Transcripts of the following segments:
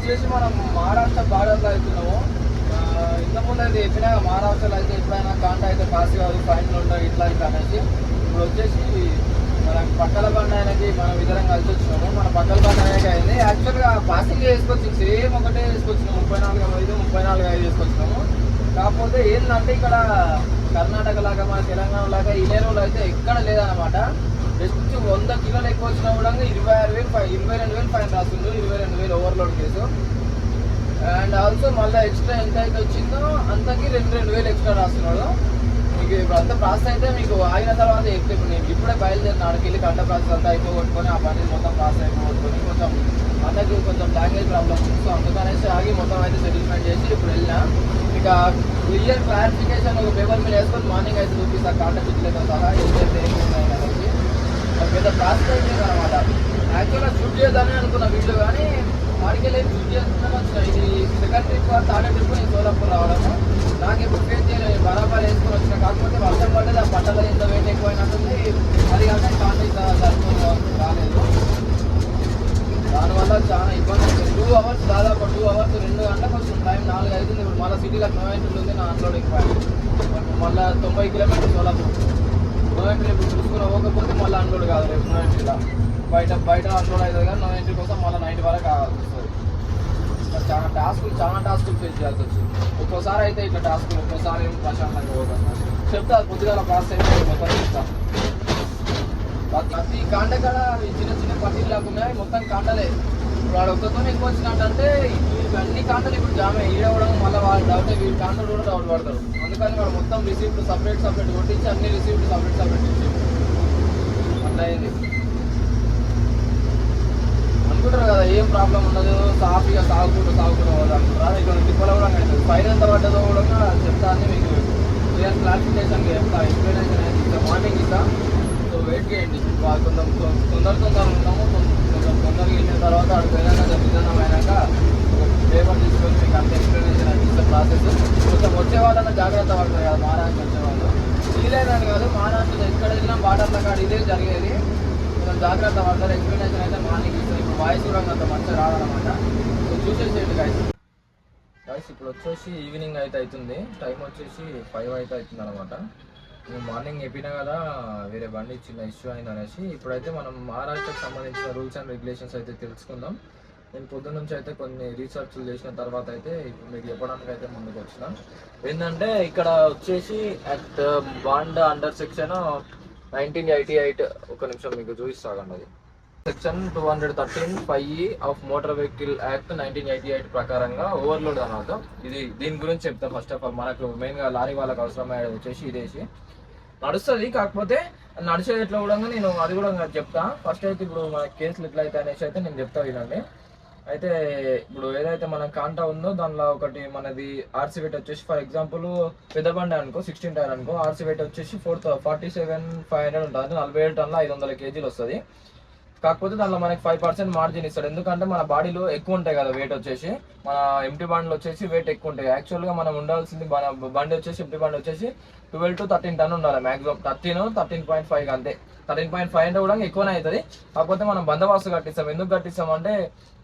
వచ్చేసి మనం మహారాష్ట్ర బార్డర్లో అవుతున్నాము. ఇంతకుముందు అయితే చెప్పినా మహారాష్ట్రలో అయితే ఎప్పుడైనా కాంటా అయితే కాసు కాదు, ఫైన్లు ఉంటాయి ఇట్లా ఇట్లా అనేసి. ఇప్పుడు వచ్చేసి మనకి పక్కల బండి ఆయనకి మనం ఇద్దరం కలిసి వచ్చినాము. మన పక్కల బండి ఆయనకి అయింది. యాక్చువల్గా పాసింగ్ వేసుకొచ్చి సేమ్ ఒకటే వేసుకొచ్చినాము, 34.5 వేసుకొచ్చినాము. కాకపోతే ఏంటంటే ఇక్కడ కర్ణాటక లాగా మన తెలంగాణ లాగా ఈ నేరులో అయితే ఎక్కడ లేదనమాట. జస్ట్ 100 కిలోలు ఎక్కువ వచ్చినా కూడా 22,000 ఫైన్ రాస్తుండ్రు, 22,000 ఓవర్లోడ్ కేసు. అండ్ ఆల్సో మళ్ళీ ఎక్స్ట్రా ఎంత అయితే వచ్చిందో అంతకి 2,000 ఎక్స్ట్రా రాస్తున్నాడు. మీకు ఇప్పుడు అంతా ప్రాసెస్ అయితే మీకు ఆగిన తర్వాత చెప్తే, ఇప్పుడు నేను ఇప్పుడే బయలుదేరిన ఆడికి వెళ్ళి కంట ప్రాసెస్ అంతా అయిపోగొట్టుకొని ఆ పని మొత్తం ప్రాసెస్ అయిపోగొట్టుకొని కొంచెం అందరికి కొంచెం లాంగ్వేజ్ ప్రాబ్లమ్ ఉంది. సో అందుకనేసి ఆగి మొత్తం అయితే సెటిల్మెంట్ చేసి ఇప్పుడు వెళ్ళినా. ఇక క్లియర్ క్లారిఫికేషన్ ఒక పేపర్ మీద వేసుకొని మార్నింగ్ అయితే చూపిస్తాను కాంట పిచ్చిలతో సహా ఏదైతే ఏమైందనేసి. పెద్ద ప్రాసెస్ అయిపోయింది అనమాట. యాక్చువల్గా షూట్ చేద్దామని అనుకున్న వీడియో, కానీ వాడికి వెళ్ళి షూట్ చేస్తున్నాను వచ్చిన. ఇది సెకండ్ ట్రిప్ థర్డ్ ట్రిప్ నేను సోలాపూర్ రావడము. నాకు ఎప్పుడు ఫేస్ చేయలేదు, బరాబర్ వేసుకొని వచ్చిన. కాకపోతే వర్షం పడ్డది, ఆ బట్టలు ఇంత వెయిట్ ఎక్కువైనట్టుంది. అది కాక కాంట ఇంత సరిపోయి రాలేదు. దానివల్ల చాలా ఇబ్బంది అవుతుంది. 2 అవర్స్ దాదాపు 2 అవర్స్ 2 గంటలకు వచ్చిన టైం 4 అవుతుంది. ఇప్పుడు మళ్ళీ సిటీలో 9 ఉంది నా అన్లోడింగ్ పాయింట్. మళ్ళీ 90 కిలోమీటర్స్ సోలాపూర్. 9 రేపు చూసుకుని పోకపోతే మళ్ళీ అన్లోడ్ కాదు. రేపు 9 బయట అన్లోడ్ అవుతుంది, కానీ 9 కోసం మళ్ళీ 9 వరకు కావాల్సి వస్తుంది. చాలా టాస్కులు ఫేస్ చేయాల్సి వచ్చింది. ఒక్కోసారి అయితే ఇట్లా టాస్కులు, ఒక్కోసారి ఏమో ప్రశాంతంగా పోతాను. చెప్తా పొద్దుగాల ప్రాసెస్ అయితే మొత్తం చెప్తాను. ప్రతి కాండ కాడ చిన్న చిన్న పట్టీలు లేకుండా మొత్తం కాండలే. ఇప్పుడు వాడు ఒక్కతో ఎక్కువ వచ్చినట్టంటే అన్ని కాంటలు ఇప్పుడు జామే ఈడవడం, మళ్ళీ వాళ్ళు డౌట్ వీడి కాంటలు కూడా డౌట్ పడతారు. అందుకని వాడు మొత్తం రిసీప్ట్ సపరేట్ కొట్టించి అన్ని రిసీప్ట్ సపరేట్ ఇచ్చి అట్లా అయింది. అనుకుంటారు కదా ఏం ప్రాబ్లం ఉండదు, సాఫీగా సాగుకుంటూ పోదాం. ఇక్కడ తిప్పలో కూడా అవుతుంది. ఫైన్ ఎంత పడ్డదో కూడా చెప్తా అని మీకు క్లియర్ క్లారిఫికేషన్గా చెప్తా. ఎక్స్ప్లెనేషన్ అయితే ఇస్తా, మార్నింగ్ ఇస్తా. సో వెయిట్ చేయండి. కొంచెం తొందరగా ఉంటాము. కొంచెం తొందరగా వెళ్ళిన తర్వాత అక్కడికి వెళ్ళాక నిదానం అయినాక పేపర్ తీసుకొని మీకు అంత ఎక్స్ప్లెనేషన్ అయితే ఇస్తే ప్రాసెస్. కొంచెం వచ్చే వాళ్ళన్నా జాగ్రత్త పడతారు కదా, మహారాష్ట్ర వచ్చేవాళ్ళు. వీలేదని కాదు, మహారాష్ట్రలో ఎక్కడ వెళ్ళినా బార్డర్ల కాడ ఇదే జరిగేది. కొంచెం జాగ్రత్త పడతారు. ఎక్స్ప్లెనేషన్ అయితే మార్నింగ్ ఇస్తారు. ఇప్పుడు వాయిస్ కూడా అంత మంచిగా రాదనమాట. సో చూసేసేయండి గైస్. ఇప్పుడు వచ్చేసి ఈవినింగ్ అయితే అవుతుంది. టైం వచ్చేసి 5 అయితే అవుతుంది అనమాట. నేను మార్నింగ్ చెప్పినా కదా వేరే బండి చిన్న ఇష్యూ అయింది అనేసి. ఇప్పుడైతే మనం మహారాష్ట్రకు సంబంధించిన రూల్స్ అండ్ రెగ్యులేషన్స్ అయితే తెలుసుకుందాం. నేను పొద్దున్న నుంచి అయితే కొన్ని రీసెర్చ్లు చేసిన తర్వాత అయితే ఇప్పుడు మీకు చెప్పడానికి అయితే ముందుకు వచ్చిన. ఏంటంటే ఇక్కడ వచ్చేసి యాక్ట్ బాండ్ అండర్ సెక్షన్ 1988, ఒక నిమిషం మీకు చూపిస్తాగండి. అది section 213(5) of motor vehicle act 1988 ప్రకారంగా ఓవర్లోడ్ అనమాట. దీని గురించి చెప్తాను. ఫస్ట్ ఆఫ్ ఆల్ మనకు మెయిన్గా లారీ వాళ్ళకి అవసరమయ్యేది వచ్చేసి ఇదేసి నడుస్తుంది. కాకపోతే నడిచేది ఎట్లా కూడా నేను అది కూడా చెప్తా. ఫస్ట్ అయితే ఇప్పుడు మన కేసులు ఎట్లా అయితే అనేసి అయితే నేను చెప్తా వినండి. అయితే ఇప్పుడు ఏదైతే మన కాంటా ఉందో దానిలో ఒకటి మనది ఆర్సీ వెయిట్ వచ్చేసి, ఫర్ ఎగ్జాంపుల్ పెద్ద బండి అనుకో 16 టైర్ అనుకో, ఆర్సీ వెయిట్ వచ్చేసి 47,500 ఉంటుంది. 47 టన్నుల 500 కేజీలు వస్తుంది. కాకపోతే దానిలో మనకి 5% మార్జిన్ ఇస్తాడు. ఎందుకంటే మన బాడీలో ఎక్కువ ఉంటాయి కదా వెయిట్ వచ్చేసి. మన ఎంటీ బండ్లు వచ్చేసి వెయిట్ ఎక్కువ ఉంటాయి. యాక్చువల్గా మనం ఉండాల్సింది బండి వచ్చేసి ఎంటీ బండి వచ్చేసి 12 to 13 టన్ ఉండాలి. మాక్సిమం 13.5 అంతే. 13.5 అంటే కూడా ఎక్కువనే అవుతుంది. కాకపోతే మనం బందోబస్తు కట్టిస్తాం. ఎందుకు కట్టిస్తాం అంటే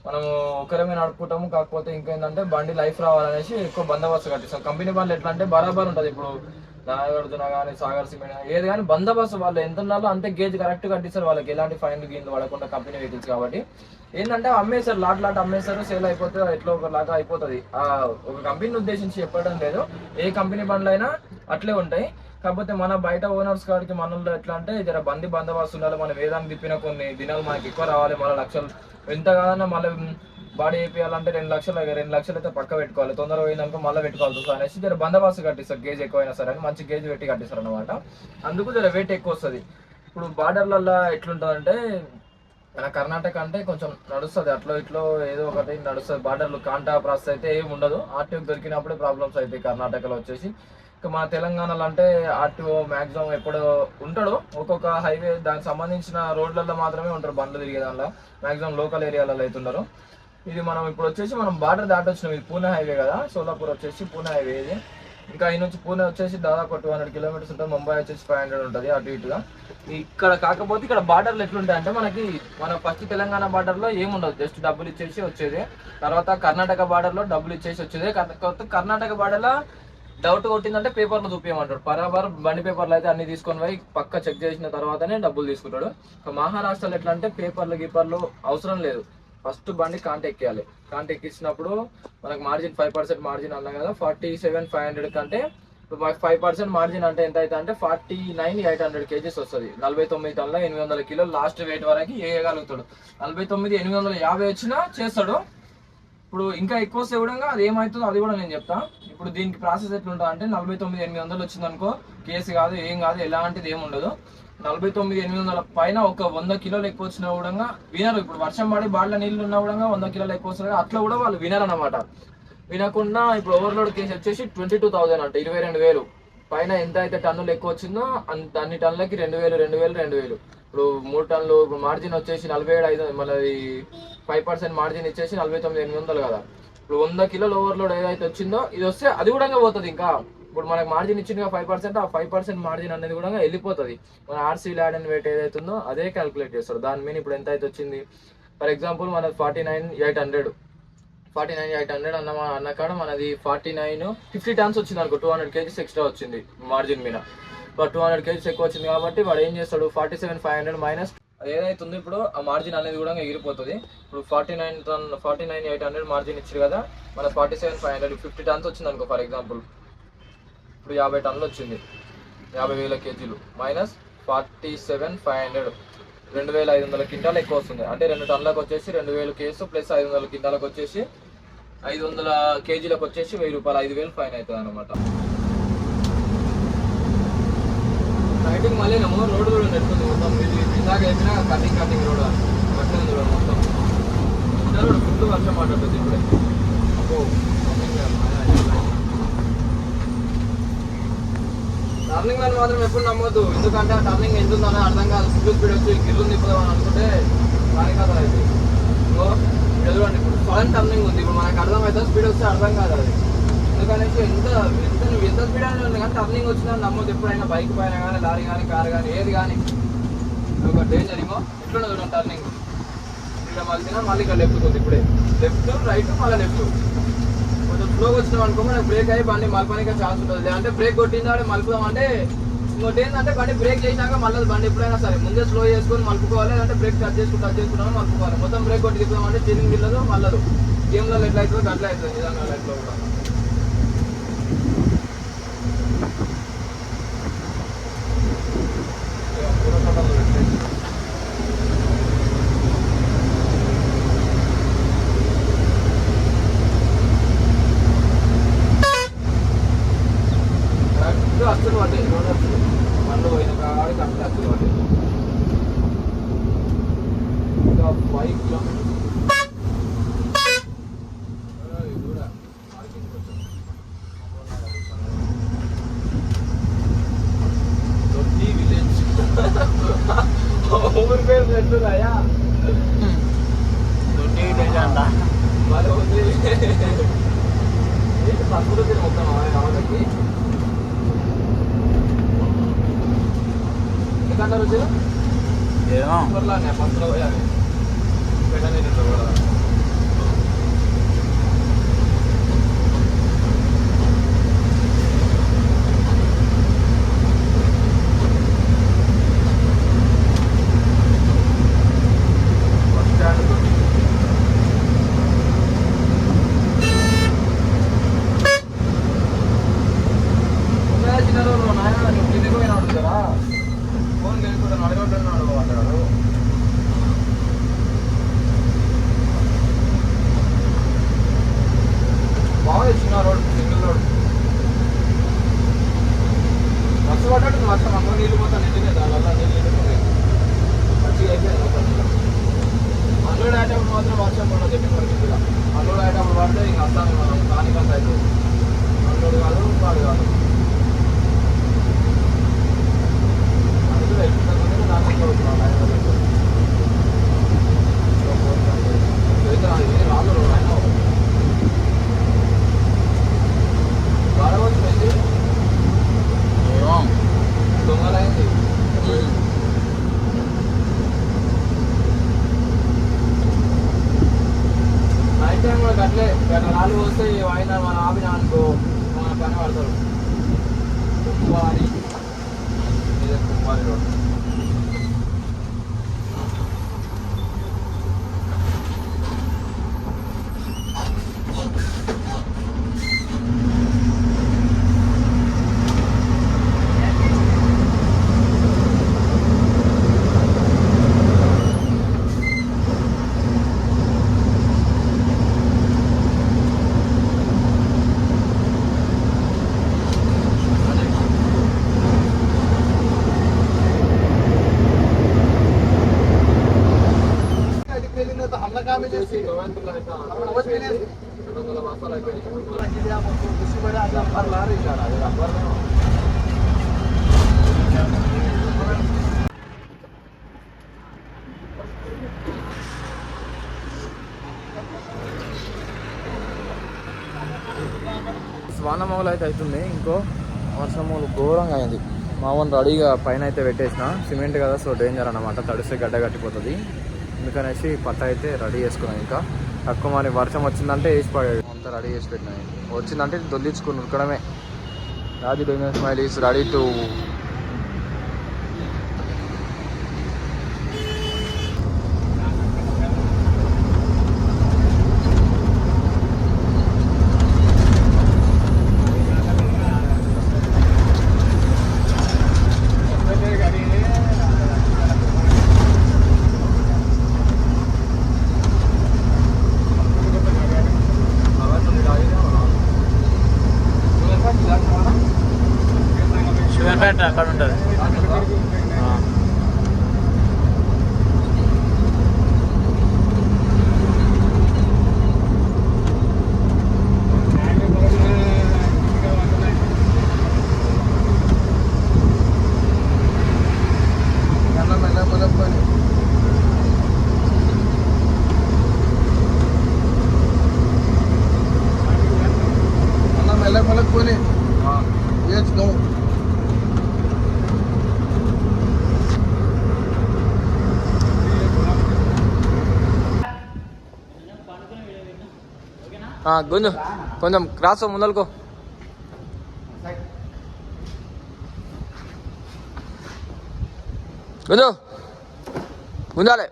మనము ఒకరమే నడుపుకుంటాము. కాకపోతే ఇంకేంటంటే బండి లైఫ్ రావాలనేసి ఎక్కువ బందోబస్తు కట్టిస్తాం. కంపెనీ బండ్లు ఎట్లా అంటే బరాబర్ ఉంటుంది. ఇప్పుడు నాగార్జున కానీ సాగర్ సిమెంట్ ఏది కానీ బందోబస్తు వాళ్ళు ఎంత ఉండాలో అంతే గేజ్ కరెక్ట్ కట్టిస్తారు. వాళ్ళకి ఎలాంటి ఫైన్లు గీన్లు పడకుండా కంపెనీ వెహికల్స్ కాబట్టి ఏంటంటే అమ్మేస్తారు, లాట్ అమ్మేస్తారు, సేల్ అయిపోతే ఎట్లా ఒకలాగా అయిపోతుంది. ఒక కంపెనీని ఉద్దేశించి చెప్పడం లేదు, ఏ కంపెనీ బండ్లు అయినా అట్లే ఉంటాయి. కాకపోతే మన బయట ఓనర్స్ కాడికి మనలో ఎట్లా అంటే జర బందోబస్తు ఉండాలి. మనం వేదాన్ని తిప్పిన కొన్ని దినాలు మనకి ఎక్కువ రావాలి. మన లక్షలు ఎంత కాదన్నా మళ్ళీ బాడీ వేయాలంటే 2 లక్షలు అయితే పక్క పెట్టుకోవాలి. తొందరగా పోయిందనుకో మళ్ళీ పెట్టుకోవాలి అనేసి జర బందోబస్తు కట్టిస్తారు. గేజ్ ఎక్కువైనా సరే అని మంచి గేజ్ పెట్టి కట్టిస్తారు అనమాట. అందుకు జర వెయిట్ ఎక్కువ వస్తుంది. ఇప్పుడు బార్డర్లలో ఎట్లుంటుందంటే మన కర్ణాటక అంటే కొంచెం నడుస్తుంది, అట్లో ఇట్లో ఏదో ఒకటి నడుస్తుంది. బార్డర్లు కాంటా ప్రాసెస్ అయితే ఏమి ఉండదు. ఆర్టీఓ దొరికినప్పుడే ప్రాబ్లమ్స్ అవుతాయి కర్ణాటకలో వచ్చేసి. ఇక మన తెలంగాణలో అంటే ఆర్టీఓ మ్యాక్సిమం ఎప్పుడు ఉంటాడు. ఒక్కొక్క హైవే దానికి సంబంధించిన రోడ్లలో మాత్రమే ఉంటారు బండ్లు తిరిగే దానిలో. మ్యాక్సిమం లోకల్ ఏరియాలలో అవుతున్నారు. ఇది మనం ఇప్పుడు వచ్చేసి మనం బార్డర్ దాటొచ్చినాం. ఇది పూణే హైవే కదా, సోలాపూర్ వచ్చేసి పూణే హైవే. ఇది ఇంకా ఈ నుంచి పూణే వచ్చేసి దాదాపు 200 కిలోమీటర్స్ ఉంటుంది. ముంబై వచ్చేసి 500 ఉంటుంది అటు ఇటుగా. ఇక్కడ కాకపోతే ఇక్కడ బార్డర్లు ఎట్లుంటాయి అంటే మన ఫస్ట్ తెలంగాణ బార్డర్లో ఏముండదు, జస్ట్ డబ్బులు ఇచ్చేసి వచ్చేది. తర్వాత కర్ణాటక బార్డర్లో డబ్బులు ఇచ్చేసి వచ్చేది. కర్ణాటక బార్డర్లో డౌట్ కొట్టిందంటే పేపర్లు చూపించమంటాడు. బరాబర్ బండి పేపర్లు అయితే అన్ని తీసుకొని పోయి పక్క చెక్ చేసిన తర్వాతనే డబ్బులు తీసుకుంటాడు. మహారాష్ట్రలో ఎట్లా అంటే పేపర్లు గీపర్లు అవసరం లేదు, ఫస్ట్ బండి కాంటాక్ట్ ఎక్కియాలి. కాంటాక్ట్ ఎక్కించినప్పుడు మనకు మార్జిన్ 5% మార్జిన్ అన్నా కదా, 47,500 కంటే 5% మార్జిన్ అంటే ఎంత అవుతుంది అంటే 49,800 kgs వస్తుంది. 49 టన్నుల 800 కిలోలు లాస్ట్ వెయిట్ వరకు వేయగలుగుతాడు. 49,850 వచ్చినా చేస్తాడు. ఇప్పుడు ఇంకా ఎక్కువ వస్తే కూడా అది ఏమవుతుందో అది కూడా నేను చెప్తా. ఇప్పుడు దీనికి ప్రాసెస్ ఎట్లుంటుంది అంటే 49,800 వచ్చింది అనుకో, కేసు కాదు ఏం కాదు, ఎలాంటిది ఏమి ఉండదు. 49,800 పైన ఒక 100 కిలోలు ఎక్కువ వచ్చినా కూడా వినరు. ఇప్పుడు వర్షం పడి బాళ్ళ నీళ్ళు ఉన్నా కూడా 100 కిలోలు ఎక్కువ వస్తుంది, అట్లా కూడా వాళ్ళు వినరు అనమాట. వినకుండా ఇప్పుడు ఓవర్లోడ్ కేసు వచ్చేసి 22,000 అంటే 22,000 పైన ఎంత అయితే టన్నులు ఎక్కువ వచ్చిందో అన్ని టన్నులకి 2,000. ఇప్పుడు 3 టన్నులు మార్జిన్ వచ్చేసి 47,500, మళ్ళీ 5% మార్జిన్ ఇచ్చేసి 49,800 కదా. ఇప్పుడు 100 కిలోలు ఓవర్లోడ్ ఏదైతే వచ్చిందో ఇది వస్తే అది కూడా పోతుంది. ఇంకా ఇప్పుడు మనకు మార్జిన్ ఇచ్చింది 5%, ఆ 5% మార్జిన్ అనేది కూడా వెళ్ళిపోతుంది. మన ఆర్సీ ల్యాడ్ అండ్ వెయిట్ ఏదైతుందో అదే క్యాలిక్యులేట్ చేస్తారు. దాని మీద ఇప్పుడు ఎంత అయితే వచ్చింది, ఫర్ ఎగ్జాంపుల్ మనది 49,800 అన్న కాడ మనది 50 టన్స్ వచ్చింది అనుకో, 200 kgs ఎక్స్ట్రా వచ్చింది మార్జిన్ మీద. 200 kgs ఎక్కువ వచ్చింది కాబట్టి వాడు ఏం చేస్తాడు, 47,500 మైనస్ ఏదైతుందో ఇప్పుడు ఆ మార్జిన్ అనేది కూడా ఎగిరిపోతుంది. ఇప్పుడు 49,800 మార్జిన్ ఇచ్చారు కదా, మన 47,500 50 టన్స్ వచ్చింది అనుకో ఫర్ ఎగ్జాంపుల్. ఇప్పుడు 50 టన్నులు వచ్చింది, 50,000 kgs మైనస్ 47,500 2,500 క్వింటాలు ఎక్కువ వస్తుంది. అంటే 2 టన్నులకు వచ్చేసి 2,000 కేసు ప్లస్ 500 క్వింటాలకు వచ్చేసి 500 kgలకు వచ్చేసి 1,000 రూపాయలు, 5,000 ఫైన్ అవుతుంది అనమాట. రైటింగ్ మళ్ళీ రోడ్డు కూడా నెట్టుకుంది మొత్తం. ఇందాక చెప్పిన కటింగ్ రోడ్ కట్టింది చూడ మొత్తం రోడ్ ఫుల్ వర్షం మాట్లాడుతుంది ఇప్పుడే. అబ్బో టర్నింగ్ అని మాత్రం ఎప్పుడు నమ్మొద్దు, ఎందుకంటే ఆ టర్నింగ్ ఎంత ఉందని అర్థం కాదు. స్పీడ్ వచ్చి గిల్లు తిప్పుదామని అనుకుంటే దాని కథ అయితే ఎదురండి. ఇప్పుడు సడన్ టర్నింగ్ ఉంది, ఇప్పుడు మనకు అర్థమవుతుంది, స్పీడ్ వస్తే అర్థం కాదు అది. ఎందుకనేసి నువ్వు ఎంత స్పీడ్ అనేది ఉంది కానీ టర్నింగ్ వచ్చినా నమ్మొద్దు ఎప్పుడైనా. బైక్ పైన కానీ, లారీ కానీ, కార్ కానీ, ఏది కానీ ఒక డేంజర్. ఏమో ఎట్లుండదు చూడండి టర్నింగ్. ఇక్కడ మళ్ళీ ఇక్కడ లెఫ్ట్ ఉంది, ఇప్పుడే లెఫ్ట్ రైట్ మళ్ళీ లెఫ్ట్. కొంచెం స్లోగా వచ్చినాం అనుకో మనకు బ్రేక్ అయ్యి బండి మలపడానికి ఛాన్స్ ఉంటుంది. లేదంటే బ్రేక్ కొట్టిందా మలుపుదాం అంటే ఇంకోటి ఏంటంటే బండి బ్రేక్ చేసినాక మళ్ళీ బండి ఎప్పుడైనా సరే ముందే స్లో చేసుకొని మలుపుకోవాలి, లేదంటే బ్రేక్ టచ్ చేసుకుంటామని మలుపుకోవాలి. మొత్తం బ్రేక్ కొట్టి తిప్పుదాం అంటే స్టీరింగ్ వీళ్ళదు మళ్ళదు. గేమ్లో ఎట్లా అవుతుందో అట్లా అవుతుంది నిజంగా లైఫ్లో కూడా. అచ్చులు పట్టాయి రోడ్, అచ్చులు మళ్ళీ పోయిన కాడికి అట్లా అచ్చులు పట్టాయి. ఇంకా 5 కిలోమీటర్స్ విలేజ్. ఊరి పేరు ఎట్లున్నాయా మరి ఉంది. ఏంటి సంస్కృతి మొత్తం రావడానికి ఎందుకంటే రోజు ఫస్ట్లో పోయాలి పెట్టని కూడా. చిన్న రోజు నాయన నువ్వు ఇంటికి పోయినాడు కదా, ఫోన్ గెలుపుతాను అడగొట్టున్నాడు అంటాడు. బాగుంది చిన్న రోడ్, సింగిల్ రోడ్. వర్షం పడ్డట్టు వర్షం అందరూ నీళ్ళు పోతాను నిండినాయి, దానివల్ల నీళ్ళు నిండుతుంది మంచిగా అయిపోయింది మొత్తం. అన్లోడ్ అయ్యేటప్పుడు మాత్రం వర్షం పడదు చెప్పిన పరిస్థితిగా. అన్లోడ్ అయ్యేటప్పుడు పడితే ఇంకా వస్తాను మనం కానికంత అవుతుంది. అన్లోడ్ కాదు పాడు కాదు. రాళ్ళు ఆయన బాగా వచ్చింది. అట్లే రాళ్ళు వస్తే ఆయన మన ఆపిన అనుకో మన పని పడతారు. కుమ్మారి కుమ్మారి రోడ్ వానమూలు అయితే అవుతుంది. ఇంకో వర్షమూలు ఘోరంగా అయింది. మామూలు రెడీగా పైన అయితే పెట్టేసిన సిమెంట్ కదా, సో డేంజర్ అన్నమాట, తడిస్తే గడ్డ కట్టిపోతుంది. అందుకనేసి పట్ట అయితే రెడీ చేసుకున్నాను. ఇంకా తక్కువ మరి వర్షం వచ్చిందంటే వేసి పడేది అంతా రెడీ చేసి పెట్టినాయి. వచ్చిందంటే దొల్లించుకుని ఉరకడమే. Raju doing smile is ready to అక్కడ ఉంటుంది. గుంజు కొంచెం క్రాస్ ముందలుకో. గుంజు గుంజాలే.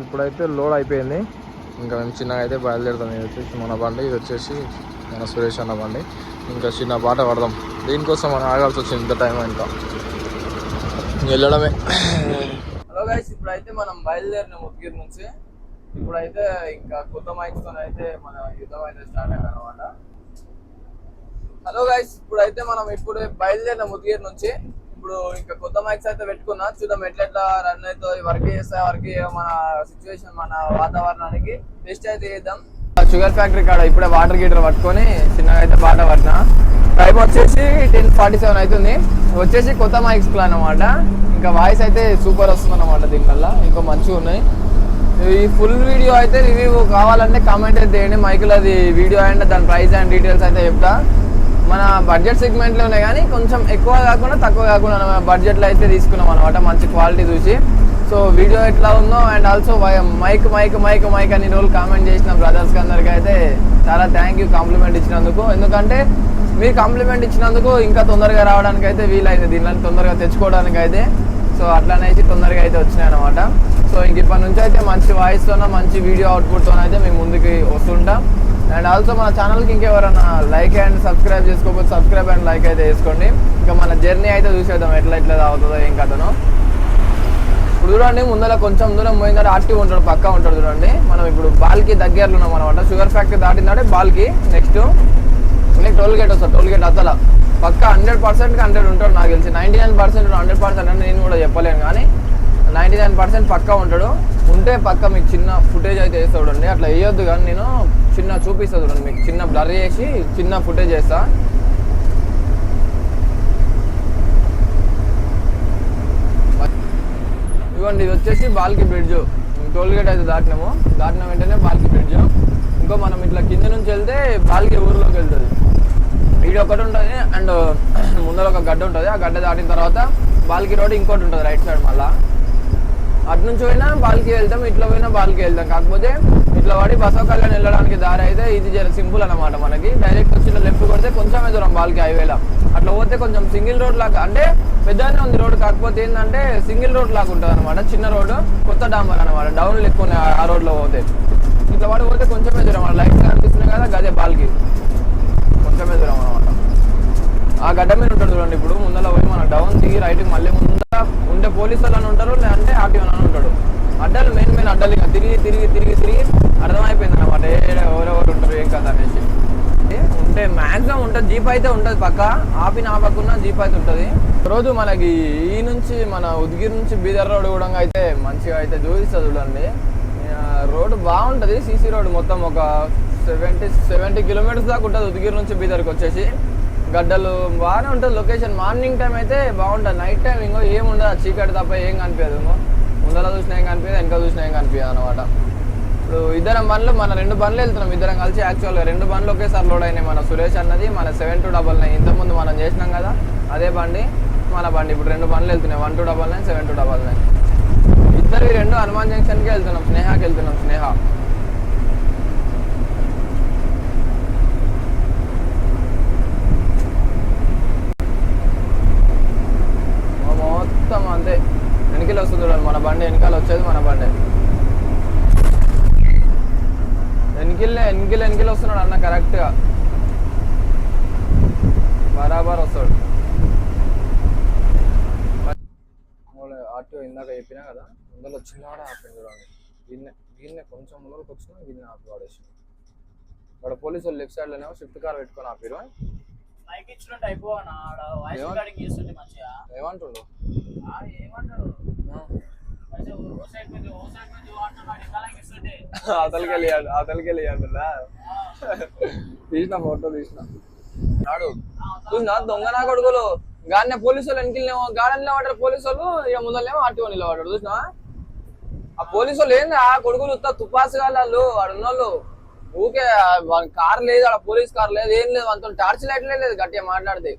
ఇప్పుడైతే లోడ్ అయిపోయింది. ఇంకా మేము చిన్నగా అయితే బయలుదేరుతాం. ఇది వచ్చేసి మన బండి, ఇది వచ్చేసి మన సురేష్ అన్న బండి. ఇంకా చిన్న పాట పడదాం. దీనికోసం మనం ఆగాల్సి వచ్చింది ఇంత టైం. ఇంకా వెళ్ళడమే. హలో గైస్, ఇప్పుడైతే మనం బయలుదేరిన ముద్గిరి నుంచి. ఇప్పుడైతే ఇంకా కొత్త మైక్స్తో అయితే మన యుద్ధం అయితే స్టార్ట్ అయింది అనమాట. హలో గైస్, ఇప్పుడైతే మనం బయలుదేరిన ముద్గిరి నుంచి. ఇప్పుడు ఇంకా కొత్త మైక్స్ అయితే పెట్టుకున్నా. చూద్దాం ఎట్లా రన్ అవుతాయి, వర్క్ చేస్తాయి, వర్క్ మన సిచ్యువేషన్ మన వాతావరణానికి టెస్ట్ అయితే చేద్దాం. షుగర్ ఫ్యాక్టరీ కాడ ఇప్పుడే వాటర్ గీటర్ పట్టుకొని చిన్నగా అయితే పాట పట్టిన. టైం వచ్చేసి 10:47 అవుతుంది. వచ్చేసి కొత్త మైక్స్ అనమాట. ఇంకా వాయిస్ అయితే సూపర్ వస్తుంది అనమాట. దీనివల్ల ఇంకా మంచిగా ఉన్నాయి. ఈ ఫుల్ వీడియో అయితే రివ్యూ కావాలంటే కామెంట్ అయితే చేయండి. మైకులు అది వీడియో అండ్ దాని ప్రైస్ అండ్ డీటెయిల్స్ అయితే చెప్తా. మన బడ్జెట్ సెగ్మెంట్లోనే కానీ కొంచెం ఎక్కువ కాకుండా తక్కువ కాకుండా బడ్జెట్లో అయితే తీసుకున్నాం అనమాట, మంచి క్వాలిటీ చూసి. సో వీడియో ఎట్లా ఉందో and also mic mic mic mic అని రోజులు కామెంట్ చేసిన బ్రదర్స్కి అందరికీ అయితే చాలా థ్యాంక్ యూ కాంప్లిమెంట్ ఇచ్చినందుకు. ఎందుకంటే మీరు కాంప్లిమెంట్ ఇచ్చినందుకు ఇంకా తొందరగా రావడానికి అయితే వీలైంది, దీనిలో తొందరగా తెచ్చుకోవడానికి అయితే. సో అట్లానేసి తొందరగా అయితే వచ్చినాయి అనమాట. సో ఇంక ఇప్పటి నుంచి అయితే మంచి వాయిస్తోనో మంచి వీడియో అవుట్పుట్తో అయితే మేము ముందుకు వస్తుంటాం. అండ్ ఆల్సో మన ఛానల్కి ఇంకెవరైనా లైక్ అండ్ సబ్స్క్రైబ్ చేసుకోకపోతే సబ్స్క్రైబ్ అండ్ లైక్ అయితే వేసుకోండి. ఇంకా మన జర్నీ అయితే చూసేద్దాం ఎట్లా అవుతుందో ఏం కథనో. ఇప్పుడు చూడండి, ముందర కొంచెం దూరం పోయిందంటే ఆర్టీ ఉంటాడు, పక్కా ఉంటాడు. చూడండి, మనం ఇప్పుడు బాల్కి దగ్గరలో ఉన్నాం అనమాట. షుగర్ ఫ్యాక్టరీ దాటిందంటే బాల్కి నెక్స్ట్ టోల్ గేట్ వస్తుంది. టోల్ గేట్ అసలు పక్కా 100% 100 ఉంటాడు నాకు తెలిసి. 99% 100% అంటే నేను కూడా చెప్పలేను, కానీ 99% పక్కా ఉంటాడు. ఉంటే పక్క మీకు చిన్న ఫుటేజ్ అయితే వేస్తా చూడండి. అట్లా వేయొద్దు కానీ నేను చిన్న చూపిస్తా చూడండి మీకు. చిన్న బ్లర్ చేసి చిన్న ఫుటేజ్ వేస్తా. ఇవ్వండి, ఇది వచ్చేసి బాల్కి బ్రిడ్జ్. టోల్గేట్ అయితే దాటిన వెంటనే బాల్కి బ్రిడ్జ్. ఇంకో మనం ఇట్లా కింద నుంచి వెళ్తే బాల్కి ఊర్లోకి వెళ్తుంది. ఇది ఒకటి ఉంటుంది అండ్ ముందర ఒక గడ్డ ఉంటుంది. ఆ గడ్డ దాటిన తర్వాత బాల్కి రోడ్ ఇంకోటి ఉంటుంది రైట్ సైడ్. మళ్ళీ అటు నుంచి పోయినా బాల్కి వెళ్తాం, ఇట్లా పోయినా బాల్కి వెళ్తాం. కాకపోతే ఇట్లా పడి బసవ కళ్యాణ్ వెళ్ళడానికి దారి అయితే ఇది జర సింపుల్ అనమాట. మనకి డైరెక్ట్ వచ్చి లెఫ్ట్ కొడితే కొంచెమే దూరం బాల్కి హైవేలా. అట్లా పోతే కొంచెం సింగిల్ రోడ్ లాగా, అంటే పెద్దగానే ఉంది రోడ్. కాకపోతే ఏంటంటే సింగిల్ రోడ్ లాగా ఉంటుంది అనమాట. చిన్న రోడ్డు, కొత్త డాంబర్ అనమాట. డౌన్లు ఎక్కువ ఆ రోడ్లో పోతే. ఇట్లా పడి పోతే కొంచెమే దూరం. లైట్ కనిపిస్తున్నాయి కదా, గదే బాల్కి కొంచెమే దూరం అనమాట. ఆ గడ్డ మీద ఉంటాడు చూడండి. ఇప్పుడు ముందర పోయి మన డౌన్ దిగి రైట్కి మళ్ళీ ముందర ఉంటే పోలీసు వాళ్ళు ఉంటారు, లేదంటే ఆర్టీఓ అని ఉంటాడు. అడ్డాలు మెయిన్ అడ్డాలు ఇక తిరిగి అర్థమైపోయింది అనమాట ఎవరెవరు ఉంటారు ఏం కదా అనేసి. ఉంటే మ్యాక్సిమం ఉంటుంది, జీప్ అయితే ఉంటుంది పక్క. ఆపకున్నా జీప్ అయితే ఉంటుంది. రోజు మనకి ఈ నుంచి మన ఉద్గిరి నుంచి బీదర్ రోడ్ కూడా అయితే మంచిగా అయితే చూపిస్తుంది చూడండి. రోడ్డు బాగుంటుంది. సీసీ రోడ్ మొత్తం ఒక 70 కిలోమీటర్స్ దాకా ఉంటుంది ఉద్గిరి నుంచి బీదర్కి వచ్చేసి. గడ్డలు బాగానే ఉంటుంది లొకేషన్. మార్నింగ్ టైం అయితే బాగుంటుంది. నైట్ టైం ఇంకో ఏముండదు, చీకటి తప్ప ఏం కనిపించదు. ముందర చూసినా ఏం కనిపించదు, వెనక చూసినా ఏం కనిపించదు అనమాట. ఇప్పుడు ఇద్దరం బండ్లు, మన 2 బండ్లు వెళ్తున్నాం ఇద్దరం కలిసి. యాక్చువల్గా 2 బండ్లు ఒకేసారి లోడ్ అయినాయి. మన సురేష్ అన్నది మన 7299. ఇంతకుముందు మనం చేసినాం కదా అదే బండి మన బండి. ఇప్పుడు 2 బండ్లు వెళ్తున్నాయి, 1299, 7299. ఇద్దరు 2 హనుమాన్ జంక్షన్కి వెళ్తున్నాం, స్నేహాకి వెళ్తున్నాం. స్నేహ మొత్తం అంతే. వెనకలు వస్తుంది చూడండి మన బండి. వెనకాల వచ్చేది మన బండి. వెనకిల్ వస్తున్నాడు అన్న కరెక్ట్గా బరాబర్ వస్తాడు. ఆటో ఇందాక చెప్పినా కదా, ముందర చిన్నవాడే ఆపింది చూడండి. గిన్నె కొంచెం ముందరకు వచ్చినా గిన్నె ఆపి వాడేసి. వాడు పోలీసు వాళ్ళు లెఫ్ట్ సైడ్లోనేమో స్విఫ్ట్ కార్ పెట్టుకొని ఆపిరు. ఏమంటుండు అతలికి వెళ్ళి అంటున్నా. తీసిన ఫోటో తీసిన నాడు చూసినా దొంగ నా కొడుకులు. గాడినే పోలీసు వాళ్ళు వెనకెళ్ళినేమో, గాడి నిలబడ్డారు పోలీసు వాళ్ళు, ఇక ముందరనేమో ఆర్టీఓ నిలబడ్డాడు. చూసినా ఆ పోలీసు వాళ్ళు ఏంది ఆ కొడుకులు తుపాసు వాళ్ళు వాడున్నోళ్ళు. ఊకే కార్ లేదు, ఆడ పోలీస్ కార్ లేదు, ఏం లేదు. అంత టార్చ్ లైట్లే లేదు. గట్టిగా మాట్లాడితే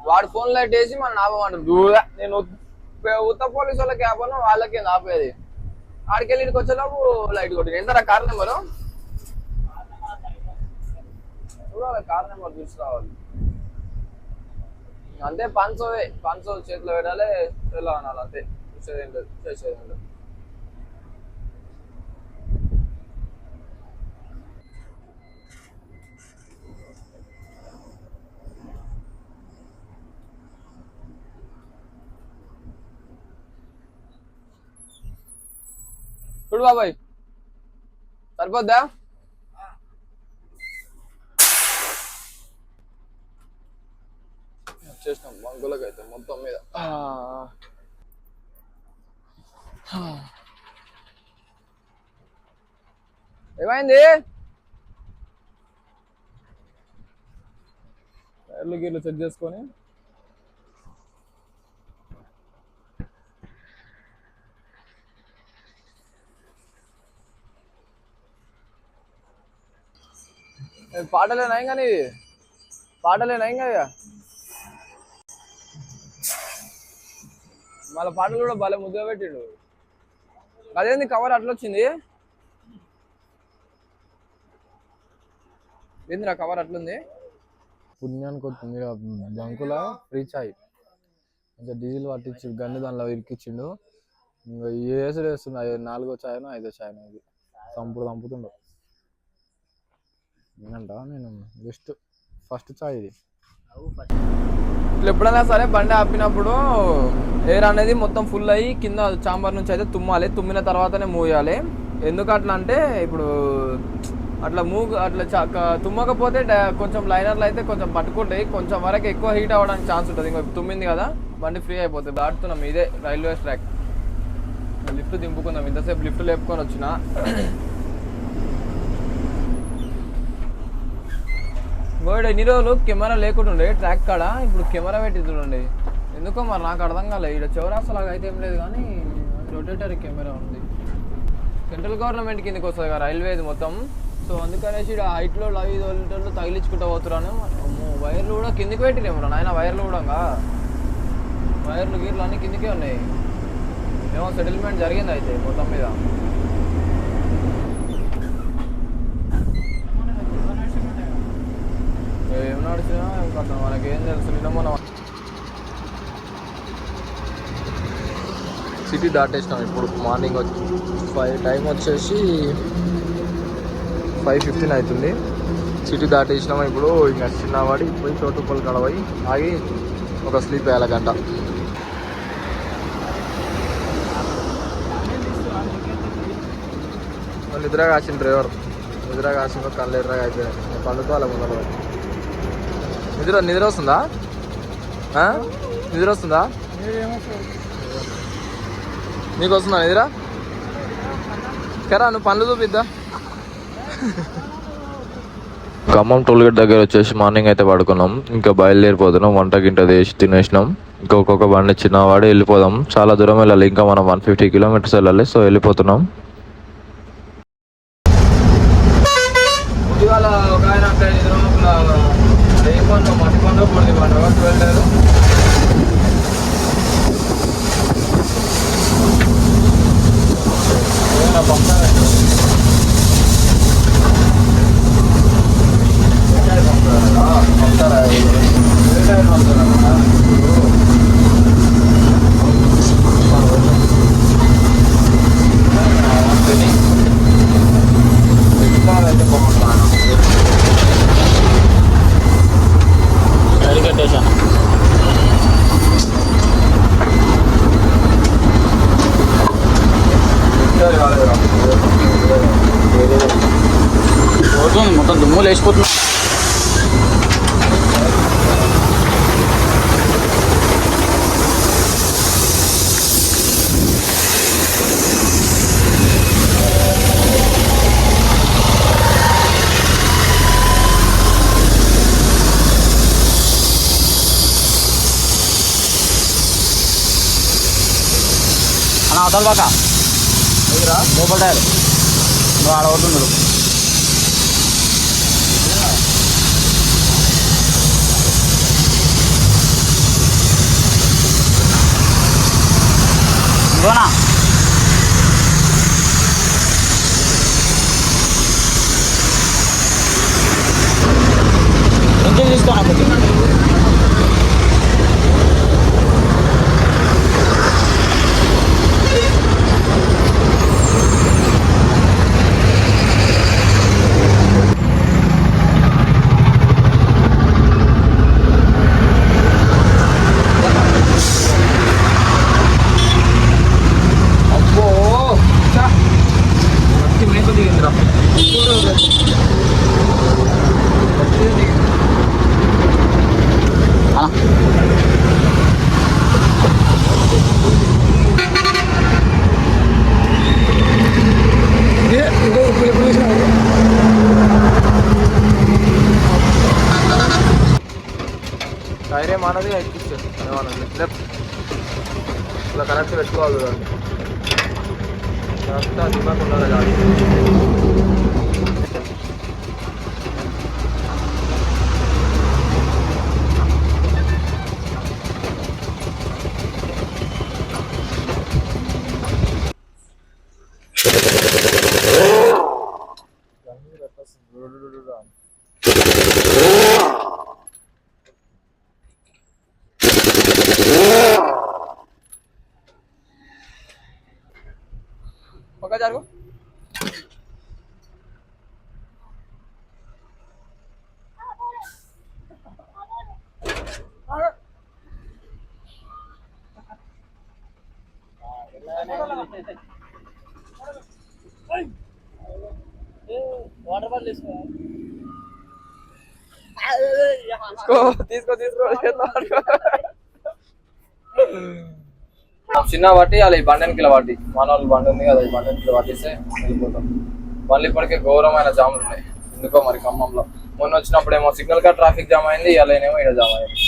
వాడు ఫోన్ లైట్ వేసి మన ఆపమంటాడు. దూరా నేను ఉత్త పోలీసు వాళ్ళకి ఆపను, వాళ్ళకి ఆపేది. ఆడికెళ్ళి ఇక్కడికి వచ్చేలోపు లైట్ కొట్టి. ఎంత కార్ నెంబరు చూడాలి, కార్ నెంబర్ చూసి రావాలి అంతే. 500 చేతిలో పెట్టాలి, ఎలా అనాలి అంతే. చూసేదేం లేదు, చేసేదేం లేదు. చూడు బాబాయ్, సరిపోద్దా? వచ్చేసినాం బంకులకు అయితే మొత్తం మీద. ఏమైంది? టైర్లు గీర్లు చెక్ చేసుకొని పాటలేనా కానీ పాటలేనా ఇంకా మళ్ళీ పాటలు కూడా భలే ముద్దుగా పెట్టిండు. అదేంది కవర్ అట్లా వచ్చింది? ఏందిరా కవర్ అట్లుంది? పుణ్యానికి వచ్చింది బంకుల ఫ్రీ చాయ్. కొంచెం డీజిల్ పట్టించి గన్ను దానిలో ఇరికిచ్చిండు. ఇంకా ఏసుడు వేస్తున్నాయి. 4వ చాయనో 5వ చాయనో ఇది చంపుతుండు. ఏంటంట నేను జస్ట్ ఫస్ట్ చాయ్ ఇది. ఇట్లా ఎప్పుడైనా సరే బండి ఆపినప్పుడు ఎయిర్ అనేది మొత్తం ఫుల్ అయ్యి కింద చాంబర్ నుంచి అయితే తుమ్మాలి. తుమ్మిన తర్వాతనే మూయాలి. ఎందుకు అట్లా అంటే ఇప్పుడు అట్లా తుమ్మకపోతే కొంచెం లైనర్లు అయితే కొంచెం పట్టుకుంటాయి. కొంచెం వరకు ఎక్కువ హీట్ అవ్వడానికి ఛాన్స్ ఉంటుంది. ఇంకా తుమ్మింది కదా బండి ఫ్రీ అయిపోతుంది. దాటుతున్నాం, ఇదే రైల్వే ట్రాక్. లిఫ్ట్ దింపుకుందాం. ఇంతసేపు లిఫ్ట్ లేపుకొని వచ్చిన. గోడ ఎన్ని రోజులు కెమెరా లేకుంటుండే ట్రాక్ కాడ, ఇప్పుడు కెమెరా పెట్టింటుండే. ఎందుకో మరి నాకు అర్థం కాలేదు. ఇక్కడ చౌరాస్తలాగా అయితే ఏం లేదు కానీ రొటేటరీ కెమెరా ఉంది. సెంట్రల్ గవర్నమెంట్ కిందకి వస్తుంది కదా రైల్వేది మొత్తం. సో అందుకనేసి ఇక్కడ హైట్లో లైవ్ వోల్టర్లు తగిలించుకుంటూ పోతున్నాను. వైర్లు కూడా కిందికి పెట్టిరేమో నాయన. వైర్లు కూడా వైర్లు గీర్లు అన్నీ కిందికే ఉన్నాయి. ఏమో సెటిల్మెంట్ జరిగింది అయితే మొత్తం మీద. ఏం నడిచినా అసలు మనకేం తెలుసు. నిన్న మనం సిటీ దాటేసినాం. ఇప్పుడు మార్నింగ్ 5 టైం వచ్చేసి 5:15 అవుతుంది. సిటీ దాటేసినాము. ఇప్పుడు ఇంకా చిన్నవాడి పోయి చోటుపల్లి కాడ పోయి ఆగి ఒక స్లీప్ వేయాలి గంట. నిద్ర కాసిన డ్రైవర్ నిద్ర కాసిన కళ్ళు ఎర్రగా అయిపోయాయి. పండుకోవాలి ముందర. నిద్ర వస్తుందా? నిద్ర వస్తుందా? నీకు వస్తుందా నిద్ర? కరా నువ్వు పనులు చూపిద్దా. ఖమ్మం టోల్గేట్ దగ్గర వచ్చేసి మార్నింగ్ అయితే పడుకున్నాం. ఇంకా బయలుదేరిపోతున్నాం. వంట గింట చేసి తినేసినాం. ఇంకొక బండి చిన్నవాడే వెళ్ళిపోదాం. చాలా దూరం వెళ్ళాలి. ఇంకా మనం 150 కిలోమీటర్స్ వెళ్ళాలి. సో వెళ్ళిపోతున్నాం. ఇవాళ ఒక ఆయన మట్టి పండుగ పడుతుంది. 1 అవర్ 12 లేదు. మొత్తం దుమ్ము లేచిపోతుంది. అన్న అవతల బాక లోపల టైర్ నువ్వు ఆడవుతున్నాడు. ఇవ్వనా కొంచెం తీసుకోనా కొంచెం. టైరే మనది ఎక్కిస్తుంది. ఇలా కనెక్ట్ పెట్టుకోవాలి చూడండి. కరెక్ట్గా దిమాకు ఉండాలి గాడి. పక్క జరుగు. వాటర్ బాటిల్ తీసుకో తీసుకో తీసుకో. చిన్న పట్టి అలా ఈ బండి కిలో పట్టి మన వాళ్ళు బండి ఉంది కదా, ఈ బండి కిలో పట్టిస్తే వెళ్ళిపోతాం. మళ్ళీ ఇప్పటికే ఘోరమైన జాములు ఉన్నాయి ఎందుకో మరి ఖమ్మంలో. మొన్న వచ్చినప్పుడు ఏమో సిగ్నల్ గా ట్రాఫిక్ జామ్ అయింది, ఇలా ఏమో ఇక్కడ జామ్ అయింది.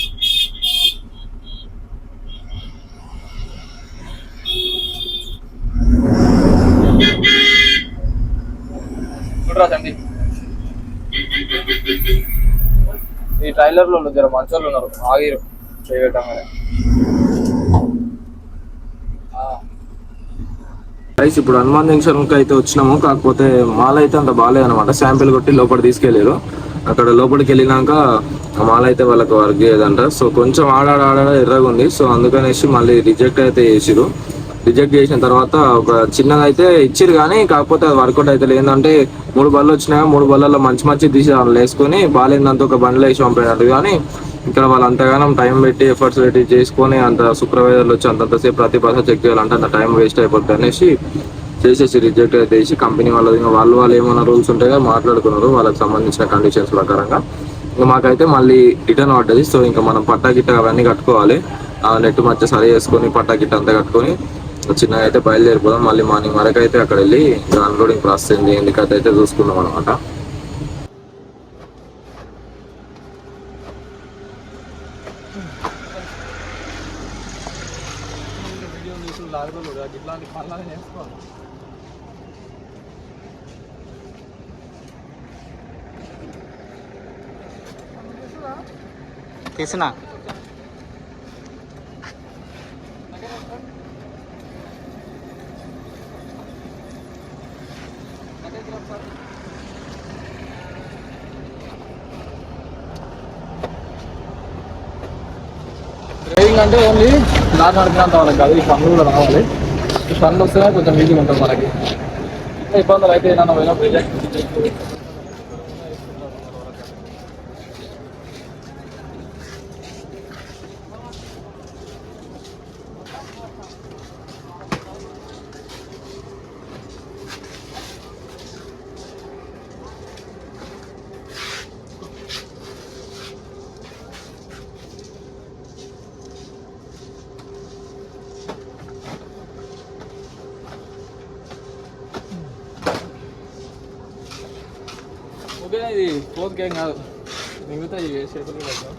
చూడరా చండి, ఈ ట్రైలర్లో జర మంచోళ్ళు ఉన్నారు, ఆగిరు చేయటంగానే. రైస్ ఇప్పుడు హనుమాన్ జంక్షన్కి అయితే వచ్చినాము. కాకపోతే మాల్ అయితే అంత బాగాలేదు అనమాట. శాంపిల్ కొట్టి లోపల తీసుకెళ్ళారు. అక్కడ లోపలికి వెళ్ళినాక మాల్ అయితే వాళ్ళకి వర్క్ చేయదంట. సో కొంచెం ఆడాడ ఎర్రగా ఉంది. సో అందుకనేసి మళ్ళీ రిజెక్ట్ అయితే చేసిరు. రిజెక్ట్ చేసిన తర్వాత ఒక చిన్నగా అయితే ఇచ్చిరు, కానీ కాకపోతే అది వర్కౌట్ అయితే ఏంటంటే 3 బళ్ళు వచ్చినాయి. 3 బళ్ళల్లో మంచి తీసి వేసుకొని బాగాలేదంతా ఒక బండ్లో వేసి పంపినట్టు. కానీ ఇక్కడ వాళ్ళు అంతగానం టైం పెట్టి ఎఫర్ట్స్ పెట్టి చేసుకొని అంత సూపర్వైజర్లు వచ్చి అంతసేపు ప్రతి బస్సు చెక్ చేయాలంటే అంత టైం వేస్ట్ అయిపోతుంది అనేసి చేసేసి రిజెక్ట్ అయితే వేసి కంపెనీ వాళ్ళది ఇంకా వాళ్ళు ఏమైనా రూల్స్ ఉంటాయో మాట్లాడుకున్నారు వాళ్ళకి సంబంధించిన కండిషన్స్ ప్రకారంగా. ఇంకా మాకైతే మళ్ళీ రిటర్న్ పడ్డది. సో ఇంకా మనం పట్టా గిట్ట అవన్నీ కట్టుకోవాలి. నెట్ మధ్య సరి చేసుకొని పట్టా గిట్ట అంతా కట్టుకొని చిన్నగా అయితే బయలుదేరిపోదాం. మళ్ళీ మార్నింగ్ వరకు అయితే అక్కడ వెళ్ళి అన్లోడింగ్ ప్రాసెస్ ఎందుకైతే అయితే చూసుకుందాం అనమాట. తీసినా డ్రైవింగ్ అంటే ఓన్లీ దారి నడిపినంత వాళ్ళకి కాదు, ఈ పనులు కూడా రావాలి. ఈ పనులు వస్తేనే కొంచెం ఈజీగా ఉంటుంది మనకి. ఇబ్బందులు అయితే ఏదైనా పోయినప్పుడు ఓకే. ఇది ఫోర్త్ గేమ్ కాదు, మిగతా ఇవి చేతులు పడతాం.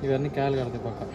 ఇవన్నీ కాయలు కడతాయి పక్క.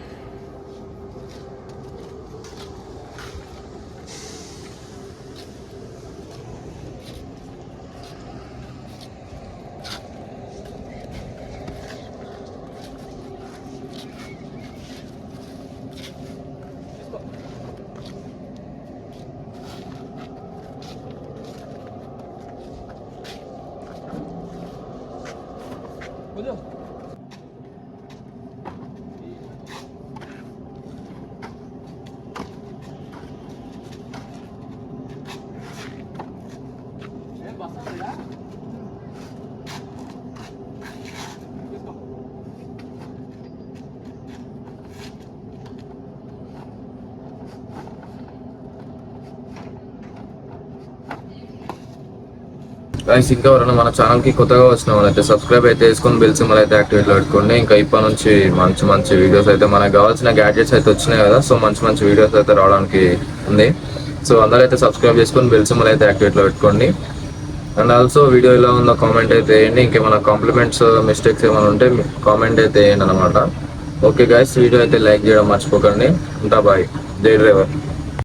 గైస్ ఇంకా ఎవరైనా మన ఛానల్కి కొత్తగా వచ్చిన వాళ్ళైతే సబ్స్క్రైబ్ అయితే చేసుకొని బెల్ సింబల్ అయితే యాక్టివేట్లో పెట్టుకోండి. ఇంకా ఇప్పటి నుంచి మంచి వీడియోస్ అయితే మనకు కావాల్సిన గ్యాడ్జెట్స్ అయితే వచ్చినాయి కదా. సో మంచి వీడియోస్ అయితే రావడానికి ఉంది. సో అందరైతే సబ్స్క్రైబ్ చేసుకొని బెల్ సింబల్ అయితే యాక్టివేట్లో పెట్టుకోండి. అండ్ ఆల్సో వీడియో ఎలా ఉందో కామెంట్ అయితే వేయండి. ఇంకేమైనా కాంప్లిమెంట్స్ మిస్టేక్స్ ఏమైనా ఉంటే కామెంట్ అయితే వేయండి అనమాట. ఓకే గైస్, వీడియో అయితే లైక్ చేయడం మర్చిపోకండి. ఉంటా, బాయ్. జై డ్రైవర్.